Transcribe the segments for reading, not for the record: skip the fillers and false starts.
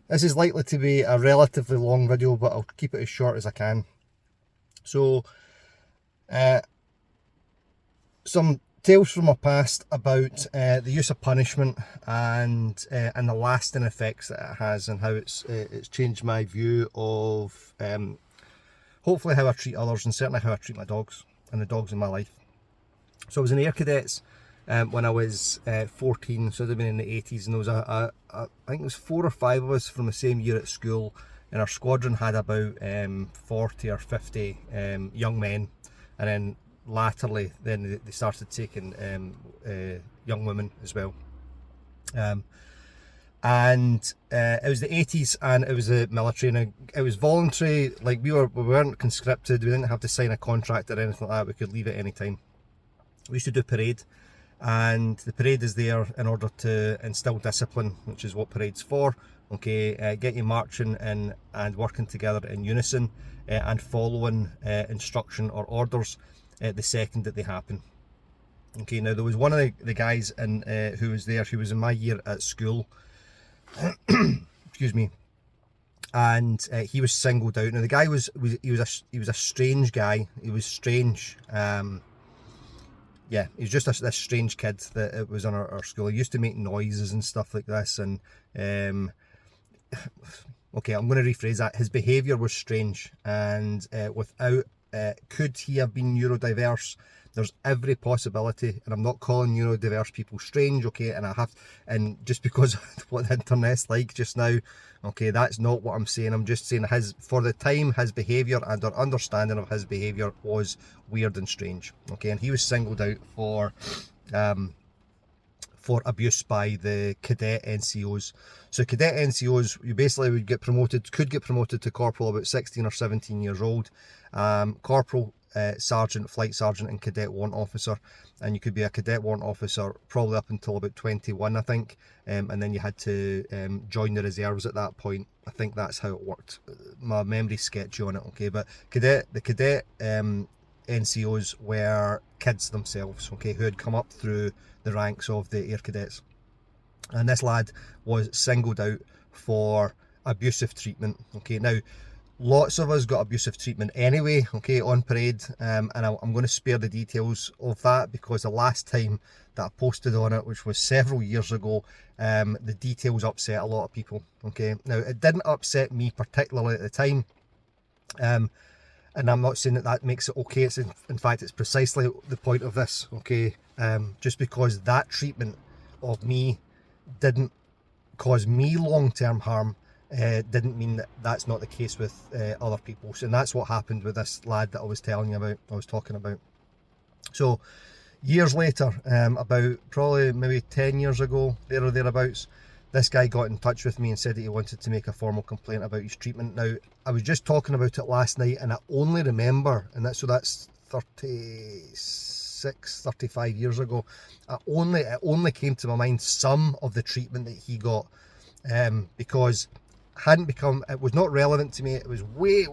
This is likely to be a relatively long video, but I'll keep it as short as I can. So, some tales from my past about the use of punishment and the lasting effects that it has, and how it's changed my view of hopefully how I treat others, and certainly how I treat my dogs and the dogs in my life. So I was in the Air Cadets when I was 14, so I'd have been in the 80s, and there was I think it was 4 or 5 of us from the same year at school, and our squadron had about 40 or 50 young men, and then latterly then they started taking young women as well. And it was the 80s, and it was the military, and it was voluntary. Like we weren't conscripted, we didn't have to sign a contract or anything like that, we could leave at any time. We used to do parade, and the parade is there in order to instill discipline, which is what parade's for. Okay, get you marching and working together in unison, and following instruction or orders the second that they happen. Okay, now there was one of the guys who was there, who was in my year at school, excuse me, and he was singled out. Now the guy was a strange guy. He was strange. Yeah, he was just this strange kid that it was on our school. He used to make noises and stuff like this, and okay, I'm going to rephrase that. His behaviour was strange, and could he have been neurodiverse? There's every possibility, and I'm not calling neurodiverse people strange, okay? And just because of what the internet's like just now, okay, that's not what I'm saying. I'm just saying for the time, his behaviour and our understanding of his behaviour was weird and strange, okay? And he was singled out for abuse by the cadet NCOs. So cadet NCOs, you basically could get promoted to corporal about 16 or 17 years old. Corporal, sergeant, flight sergeant, and cadet warrant officer, and you could be a cadet warrant officer probably up until about 21, I think, and then you had to join the reserves at that point. I think that's how it worked. My memory's sketchy on it, okay, but the cadet NCOs were kids themselves, okay, who had come up through the ranks of the Air Cadets, and this lad was singled out for abusive treatment. Okay, now lots of us got abusive treatment anyway, okay, on parade, and I'm going to spare the details of that, because the last time that I posted on it, which was several years ago, the details upset a lot of people. Okay, now it didn't upset me particularly at the time, and I'm not saying that makes it okay. It's in fact, it's precisely the point of this, okay? Just because that treatment of me didn't cause me long-term harm, didn't mean that that's not the case with other people. So, and that's what happened with this lad that I was telling you about, I was talking about. So years later, about probably maybe 10 years ago, there or thereabouts, this guy got in touch with me and said that he wanted to make a formal complaint about his treatment. Now, I was just talking about it last night, and I only remember, and that's 35 years ago, it only came to my mind some of the treatment that he got, because it was not relevant to me. It was way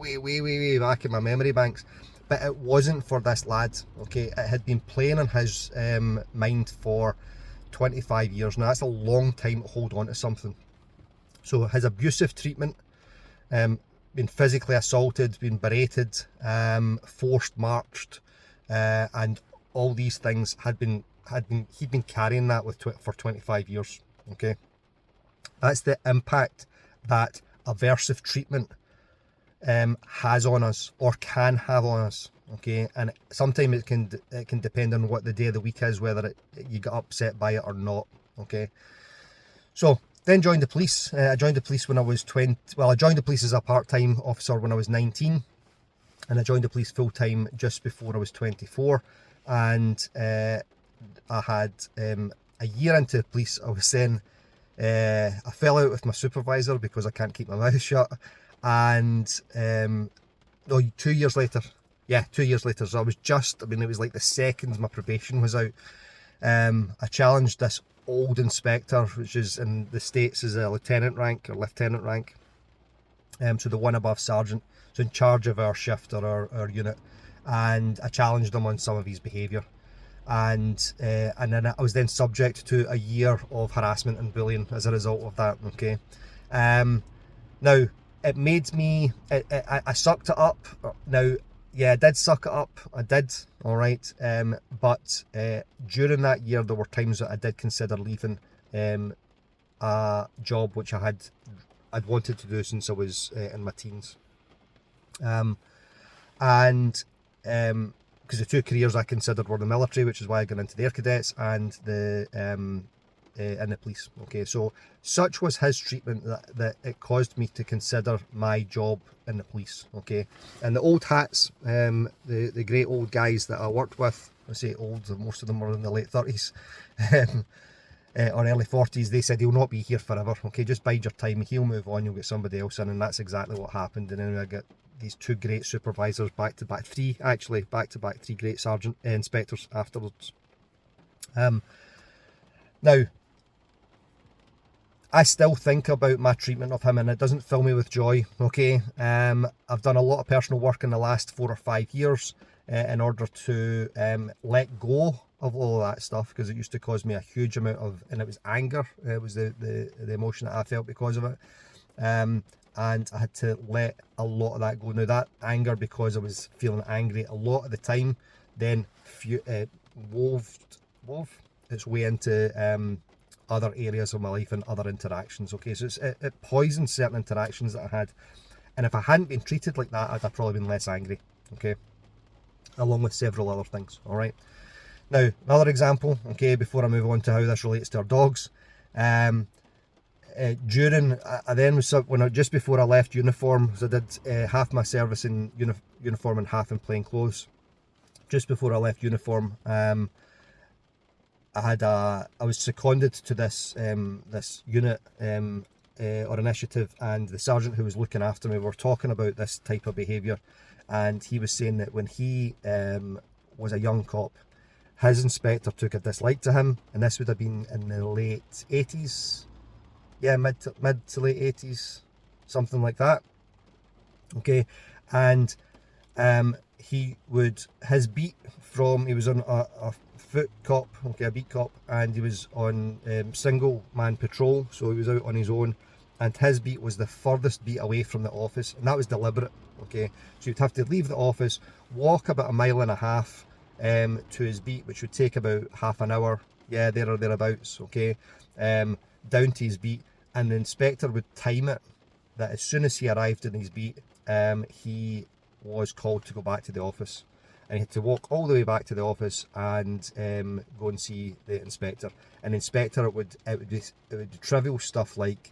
back in my memory banks, but it wasn't for this lad, okay? It had been playing in his mind for 25 years. Now that's a long time to hold on to something. So his abusive treatment, being physically assaulted, being berated, forced marched, and all these things he'd been carrying that for 25 years, okay? That's the impact that aversive treatment has on us, or can have on us, okay? And sometimes it can depend on what the day of the week is, whether you get upset by it or not, okay? So then joined the police. I joined the police when I was 20. Well, I joined the police as a part-time officer when I was 19, and I joined the police full-time just before I was 24. And I had a year into police, I was then I fell out with my supervisor because I can't keep my mouth shut, and 2 years later, so it was like the second my probation was out, I challenged this old inspector, which is in the States is a lieutenant rank, so the one above sergeant, so in charge of our shift or our unit, and I challenged him on some of his behaviour. And then I was then subject to a year of harassment and bullying as a result of that, okay? Now, it made me, I sucked it up. Now, yeah, I did suck it up. I did, all right. But during that year, there were times that I did consider leaving a job which I'd wanted to do since I was in my teens. And because the two careers I considered were the military, which is why I got into the air cadets, and the in the police. Okay, so such was his treatment that it caused me to consider my job in the police. Okay, and the old hats, the great old guys that I worked with, I say old, most of them were in the late 30s. Or early 40s, they said he'll not be here forever. Okay, just bide your time, he'll move on, you'll get somebody else in, and that's exactly what happened. And then I got these two great supervisors back to back, three actually, back to back, three great sergeant inspectors afterwards. Now, I still think about my treatment of him, and it doesn't fill me with joy. Okay, I've done a lot of personal work in the last 4 or 5 years in order to let go of all of that stuff, because it used to cause me a huge amount of, and it was anger. It was the emotion that I felt because of it, and I had to let a lot of that go. Now, that anger, because I was feeling angry a lot of the time, then wove its way into other areas of my life and other interactions. Okay, so it poisoned certain interactions that I had, and if I hadn't been treated like that, I'd have probably been less angry. Okay, along with several other things. All right, now another example. Okay, before I move on to how this relates to our dogs, during I then was when just before I left uniform, so I did half my service in uniform and half in plain clothes. Just before I left uniform, I was seconded to this unit or initiative, and the sergeant who was looking after me were talking about this type of behaviour, and he was saying that when he was a young cop, his inspector took a dislike to him, and this would have been in the late 80s, yeah, mid to late 80s, something like that. Okay, and his beat from, he was on a foot cop, okay, a beat cop, and he was on single man patrol, so he was out on his own, and his beat was the furthest beat away from the office, and that was deliberate. Okay, so you'd have to leave the office, walk about 1.5 miles to his beat, which would take about half an hour, yeah, there or thereabouts. Okay, down to his beat, and the inspector would time it that as soon as he arrived in his beat, he was called to go back to the office, and he had to walk all the way back to the office and go and see the inspector. And the inspector, it would be trivial stuff like,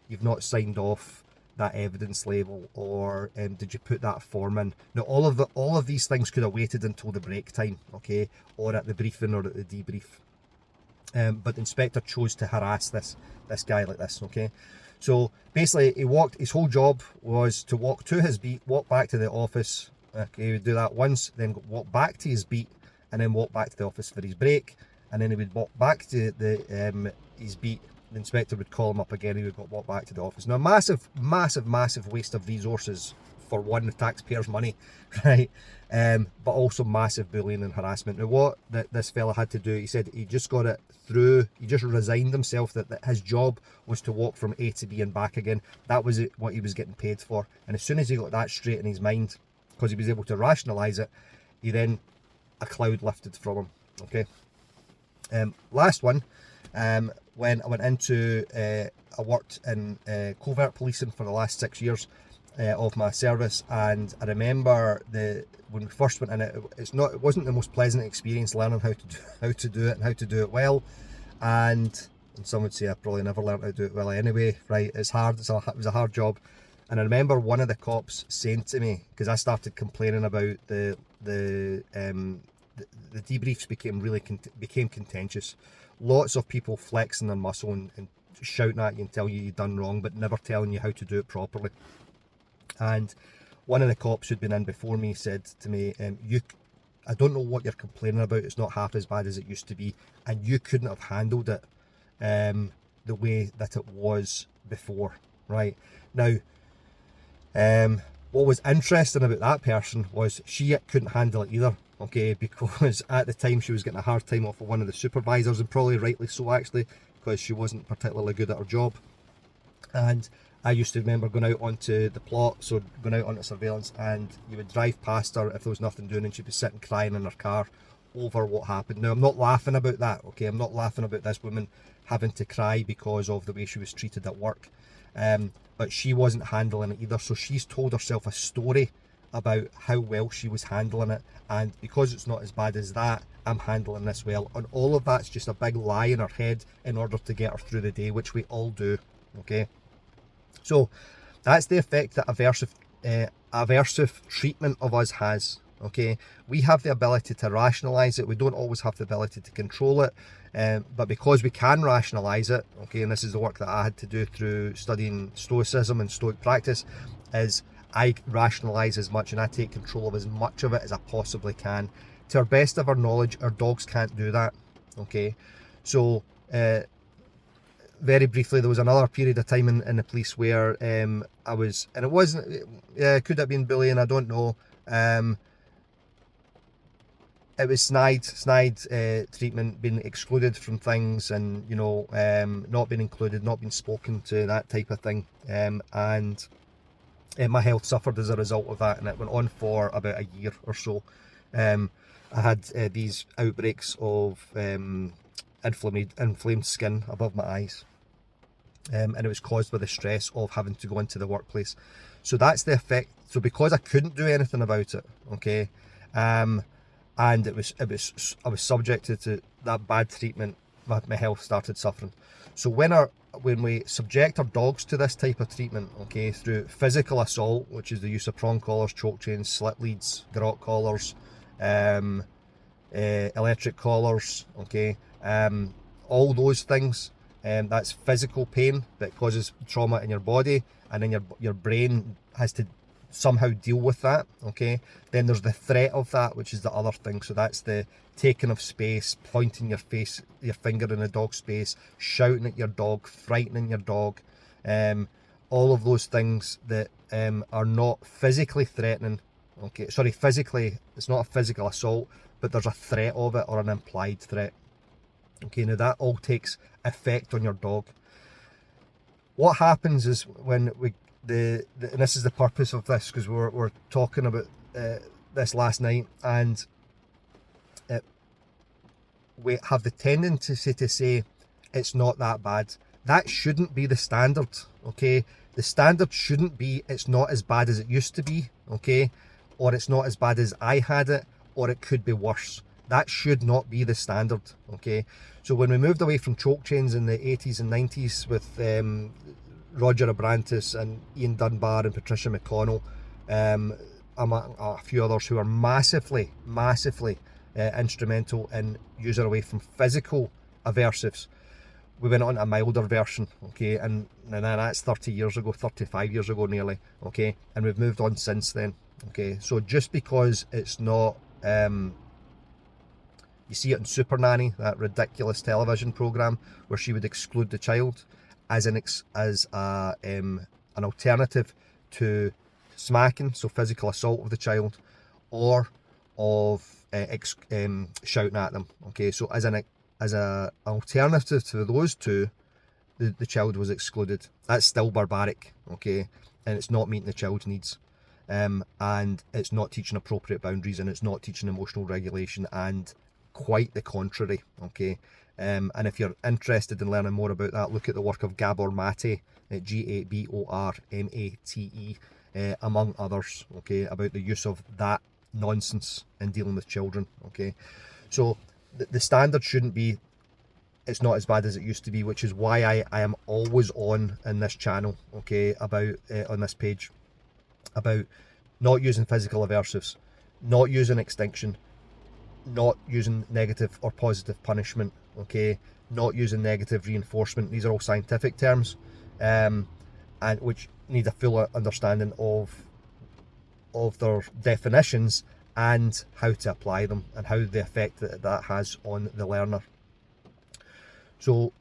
you've not signed off that evidence label, or did you put that form in? Now, all of these things could have waited until the break time, okay, or at the briefing or at the debrief. But the inspector chose to harass this guy like this. Okay, so basically his whole job was to walk to his beat, walk back to the office. Okay, he would do that once, then walk back to his beat, and then walk back to the office for his break, and then he would walk back to his beat. The inspector would call him up again, he would walk back to the office. Now, massive waste of resources for one, the taxpayers' money, right? But also massive bullying and harassment. Now, what this fella had to do, he said he just got it through, he just resigned himself that his job was to walk from A to B and back again. That was what he was getting paid for. And as soon as he got that straight in his mind, because he was able to rationalise it, a cloud lifted from him. Okay. Last one, when I went into, I worked in covert policing for the last 6 years of my service, and I remember when we first went in, it wasn't the most pleasant experience learning how to do it and how to do it well, and some would say I probably never learned how to do it well anyway. Right, it's hard. It was a hard job. And I remember one of the cops saying to me, because I started complaining about the debriefs became contentious. Lots of people flexing their muscle and shouting at you and telling you've done wrong, but never telling you how to do it properly. And one of the cops who'd been in before me said to me, I don't know what you're complaining about, it's not half as bad as it used to be, and you couldn't have handled it the way that it was before. Right, now, what was interesting about that person was she couldn't handle it either. Okay, because at the time she was getting a hard time off of one of the supervisors, and probably rightly so actually, because she wasn't particularly good at her job. And I used to remember going out onto the plot, so going out onto surveillance, and you would drive past her if there was nothing doing, and she'd be sitting crying in her car over what happened. Now, I'm not laughing about that, okay? I'm not laughing about this woman having to cry because of the way she was treated at work. But she wasn't handling it either, so she's told herself a story about how well she was handling it, and because it's not as bad as that, I'm handling this well. And all of that's just a big lie in her head in order to get her through the day, which we all do, okay? So that's the effect that aversive treatment of us has. Okay, we have the ability to rationalize it. We don't always have the ability to control it, but because we can rationalize it, okay, and this is the work that I had to do through studying Stoicism and Stoic practice, is I rationalize as much and I take control of as much of it as I possibly can. To our best of our knowledge, our dogs can't do that. Okay, so very briefly, there was another period of time in the police where I was, and it wasn't, yeah, could have been bullying, I don't know. It was snide treatment, being excluded from things, and you know, not being included, not being spoken to, that type of thing. And my health suffered as a result of that, and it went on for about a year or so. I had these outbreaks of inflamed skin above my eyes. And it was caused by the stress of having to go into the workplace. So that's the effect. So because I couldn't do anything about it, okay, and I was subjected to that bad treatment, my health started suffering. So when we subject our dogs to this type of treatment, okay, through physical assault, which is the use of prong collars, choke chains, slip leads, garrote collars, electric collars, okay, all those things, that's physical pain that causes trauma in your body, and then your brain has to somehow deal with that, okay. Then there's the threat of that, which is the other thing. So that's the taking of space, pointing your finger in a dog's space, shouting at your dog, frightening your dog, all of those things that are not physically threatening, okay, sorry, physically, it's not a physical assault, but there's a threat of it, or an implied threat. Okay, now that all takes effect on your dog. What happens is when and this is the purpose of this, because we're talking about this last night, and we have the tendency to say it's not that bad. That shouldn't be the standard, okay? The standard shouldn't be it's not as bad as it used to be, okay? Or it's not as bad as I had it, or it could be worse. That should not be the standard, okay? So when we moved away from choke chains in the 80s and 90s with Roger Abrantes and Ian Dunbar and Patricia McConnell, among a few others who are massively instrumental in using away from physical aversives, we went on to a milder version, okay, and that's 30 years ago, 35 years ago nearly, okay, and we've moved on since then, okay. So just because it's not, you see it in Super Nanny, that ridiculous television program where she would exclude the child as an alternative to smacking, so physical assault of the child, or of shouting at them, okay. So as an alternative to those two, the child was excluded. That's still barbaric, okay, and it's not meeting the child's needs, and it's not teaching appropriate boundaries, and it's not teaching emotional regulation, and quite the contrary, okay. And if you're interested in learning more about that, look at the work of Gabor Mate, Gabormate, among others, okay, about the use of that nonsense in dealing with children, okay. So the standard shouldn't be it's not as bad as it used to be, which is why I am always on in this channel, okay, about on this page, about not using physical aversives, not using extinction, not using negative or positive punishment, okay, not using negative reinforcement. These are all scientific terms, and which need a full understanding of their definitions and how to apply them, and how the effect that has on the learner. So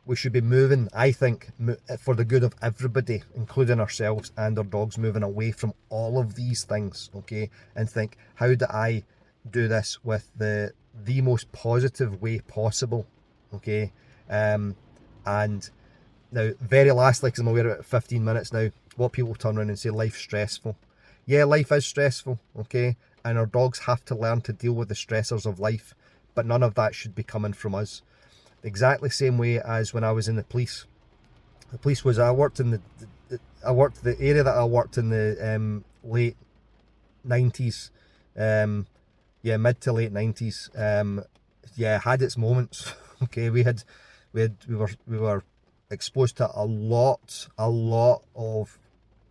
we should be moving, I think, for the good of everybody, including ourselves and our dogs, moving away from all of these things, okay, and think, how do I do this with the most positive way possible, okay, and Now, very lastly, because I'm aware of it, 15 minutes now, what people turn around and say, life's stressful. Yeah, life is stressful, okay? And our dogs have to learn to deal with the stressors of life, but none of that should be coming from us. The exactly same way as when I was in the police. The police was, I worked in the area that I worked in the late 90s, yeah, mid to late 90s, yeah, had its moments. Okay, we were exposed to a lot of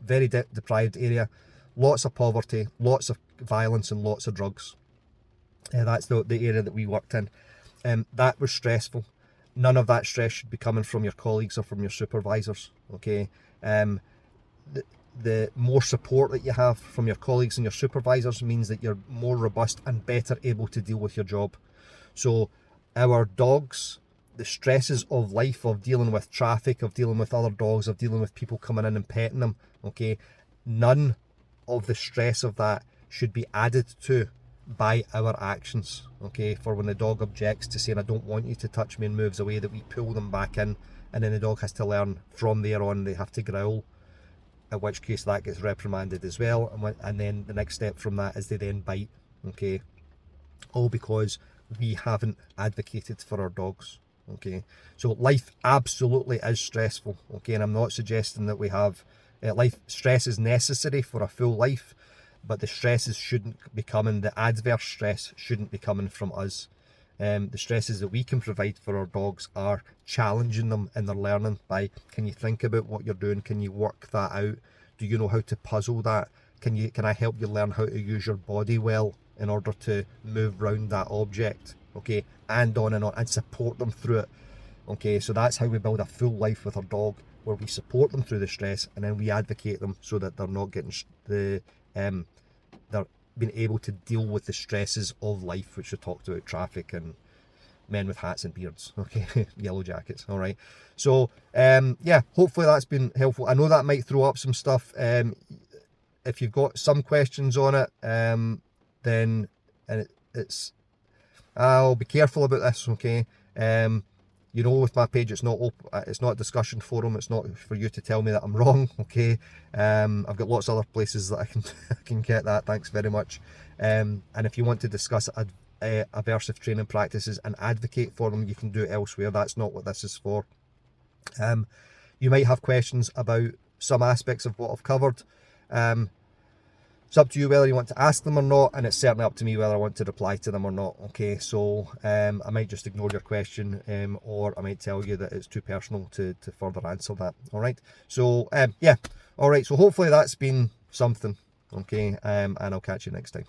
very deprived area, lots of poverty, lots of violence, and lots of drugs. That's the area that we worked in. That was stressful. None of that stress should be coming from your colleagues or from your supervisors. Okay, um, the more support that you have from your colleagues and your supervisors means that you're more robust and better able to deal with your job. So our dogs, the stresses of life, of dealing with traffic, of dealing with other dogs, of dealing with people coming in and petting them, okay, none of the stress of that should be added to by our actions. Okay, for when the dog objects to saying, I don't want you to touch me, and moves away, that we pull them back in, and then the dog has to learn from there on they have to growl, in which case that gets reprimanded as well, and then the next step from that is they then bite. Okay, all because we haven't advocated for our dogs. Okay, so life absolutely is stressful. Okay, and I'm not suggesting that we have life stress is necessary for a full life, but the stresses shouldn't be coming, the adverse stress shouldn't be coming from us. The stresses that we can provide for our dogs are challenging them in their learning by, can you think about what you're doing? Can you work that out? Do you know how to puzzle that? Can I help you learn how to use your body well in order to move around that object? Okay, and on, and support them through it. Okay, so that's how we build a full life with our dog, where we support them through the stress, and then we advocate them so that they're not getting they're being able to deal with the stresses of life, which we talked about, traffic and men with hats and beards. Okay, yellow jackets. All right, so yeah, hopefully that's been helpful. I know that might throw up some stuff. If you've got some questions on it, then it's I'll be careful about this. Okay, you know, with my page, it's not open, it's not a discussion forum. It's not for you to tell me that I'm wrong. Okay, I've got lots of other places that I can I can get that. Thanks very much. And if you want to discuss aversive training practices and advocate for them, you can do it elsewhere. That's not what this is for. You might have questions about some aspects of what I've covered. It's up to you whether you want to ask them or not, and it's certainly up to me whether I want to reply to them or not. Okay, so I might just ignore your question, or I might tell you that it's too personal to further answer that. All right, so yeah, all right, so hopefully that's been something. Okay, and I'll catch you next time.